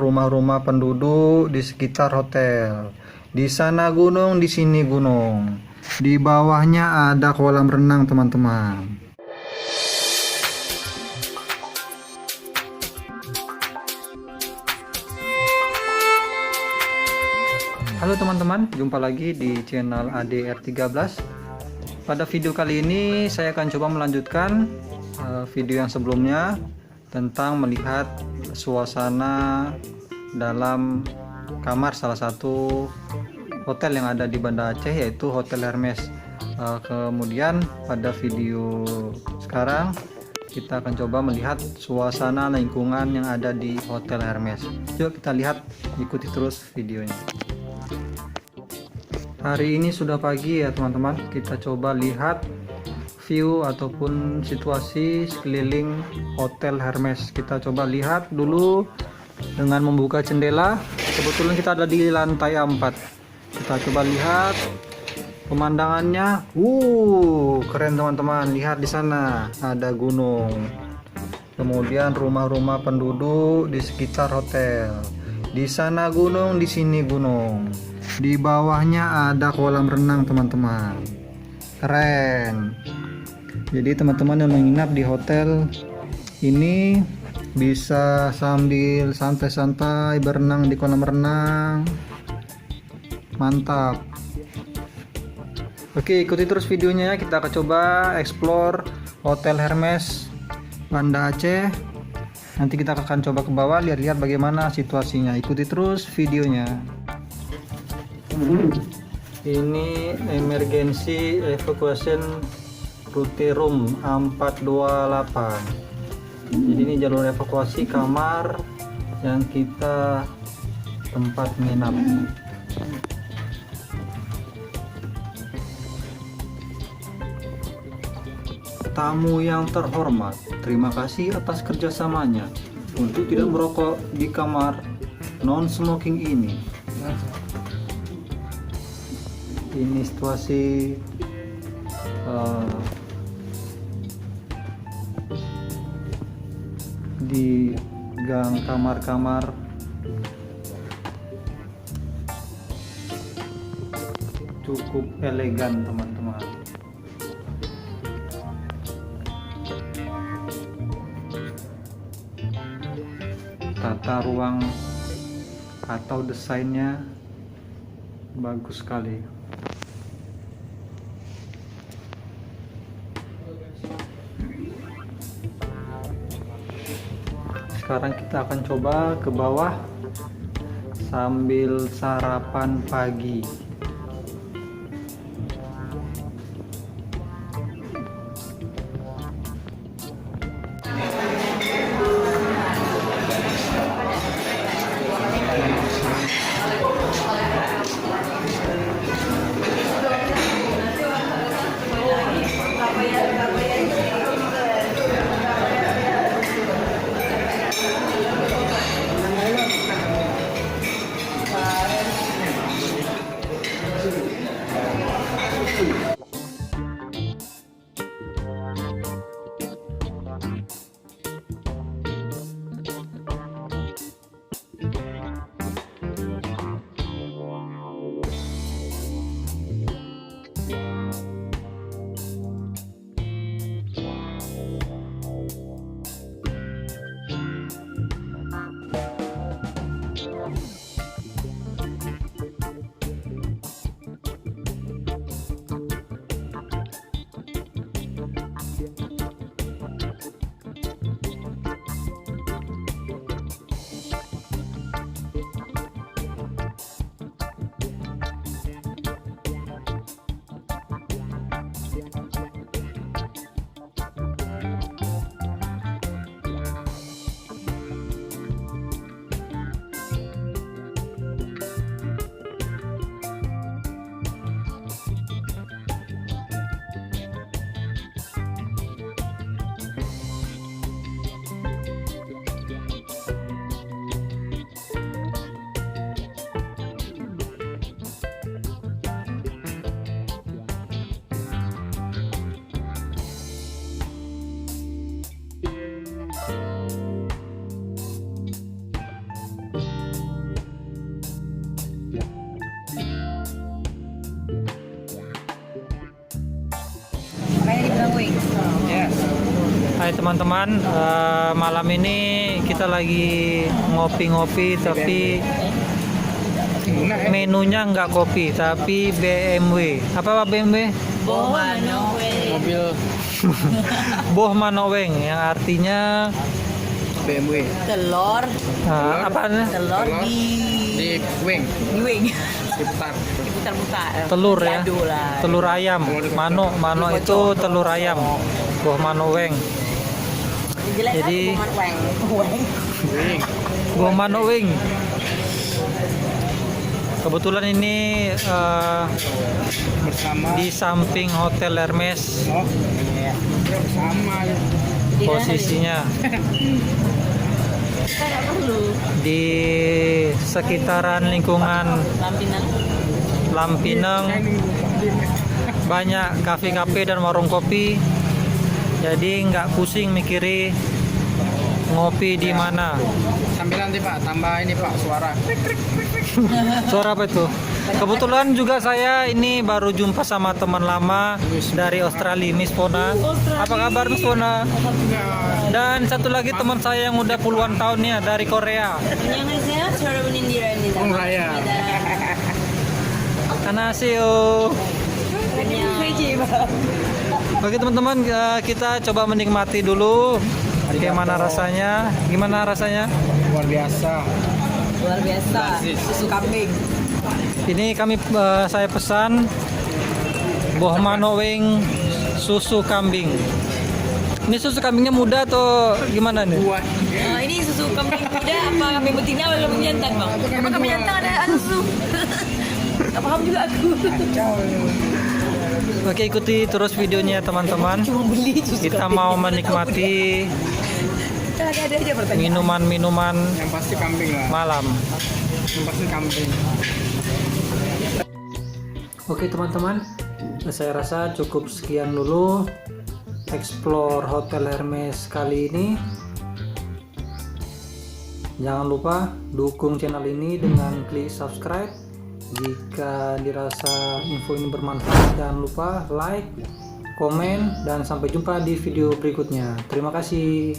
rumah-rumah penduduk di sekitar hotel. Di sana gunung, di sini gunung. Di bawahnya ada kolam renang, teman-teman. Halo teman-teman, jumpa lagi di channel ADR13. Pada video kali ini saya akan coba melanjutkan video yang sebelumnya tentang melihat suasana dalam kamar salah satu hotel yang ada di Banda Aceh, yaitu Hotel Hermes. Kemudian pada video sekarang kita akan coba melihat suasana lingkungan yang ada di Hotel Hermes. Yuk kita lihat, ikuti terus videonya. Hari ini sudah pagi ya teman-teman, kita coba lihat view ataupun situasi sekeliling Hotel Hermes. Kita coba lihat dulu dengan membuka jendela. Kebetulan kita ada di lantai 4. Kita coba lihat pemandangannya. Keren teman-teman. Lihat di sana ada gunung. Kemudian rumah-rumah penduduk di sekitar hotel. Di sana gunung, di sini gunung. Di bawahnya ada kolam renang teman-teman. Keren. Jadi teman-teman yang menginap di hotel ini bisa sambil santai-santai berenang di kolam renang. Mantap. Oke, ikuti terus videonya ya. Kita akan coba explore Hotel Hermes Banda Aceh. Nanti kita akan coba ke bawah, lihat-lihat bagaimana situasinya. Ikuti terus videonya. Ini emergency evacuation route room 428. Jadi ini jalur evakuasi kamar yang kita tempat menginap. Tamu yang terhormat, terima kasih atas kerjasamanya untuk tidak merokok di kamar non smoking ini. Ini situasi di gang kamar-kamar cukup elegan teman-teman. Tata ruang atau desainnya bagus sekali. Sekarang kita akan coba ke bawah sambil sarapan pagi. wing. Yes. Hai teman-teman, malam ini kita lagi ngopi-ngopi tapi menunya nggak kopi tapi BMW. Apa BMW? Boh Mano Weng. Mobil Boh Manoweng yang artinya BMW. Telur apaan? telur Di wing, di wing. diputar. Diputar-putar. Telur ya, Diadu lah. telur ayam. Mano itu telur ayam. Boh Manoweng. Jelek Jadi- kan? Weng. Weng. Wing. Boh Manoweng. Kebetulan ini Bersama. di samping Hotel Hermes Oh, bersama. posisinya, Kita nggak perlu. di sekitaran lingkungan Lampinan. Lampinang banyak kafe-kafe dan warung kopi, jadi nggak pusing mikiri ngopi di mana. Sambil nanti Pak, tambah ini Pak, suara. Suara apa itu? Kebetulan juga saya ini baru jumpa sama teman lama dari Australia, Miss Pona. Apa kabar Miss Pona? Dan satu lagi teman saya yang udah puluhan tahunnya dari Korea. 안녕하세요. 여러분 인디라입니다. Raya. Annyeonghaseyo. Oke teman-teman, kita coba menikmati dulu. Gimana rasanya? Gimana rasanya? Luar biasa. Luar biasa. Susu kambing. Ini saya pesan Boh Manoweng susu kambing. Ini susu kambingnya muda atau gimana nih? Buah. Ini susu kambing muda apa kambing betina atau kambing jantan, Bang? Apa kambing jantan ada susu? Gak paham juga aku. Oke, ikuti terus videonya teman-teman. Cuma beli susu Kita kambing. mau menikmati Ada aja pertanyaan. minuman-minuman Yang pasti kambing lah. malam. Yang pasti kambing. Oke teman-teman, saya rasa cukup sekian dulu explore Hotel Hermes kali ini. Jangan lupa dukung channel ini dengan klik subscribe. Jika dirasa info ini bermanfaat, jangan lupa like, komen, dan sampai jumpa di video berikutnya. Terima kasih.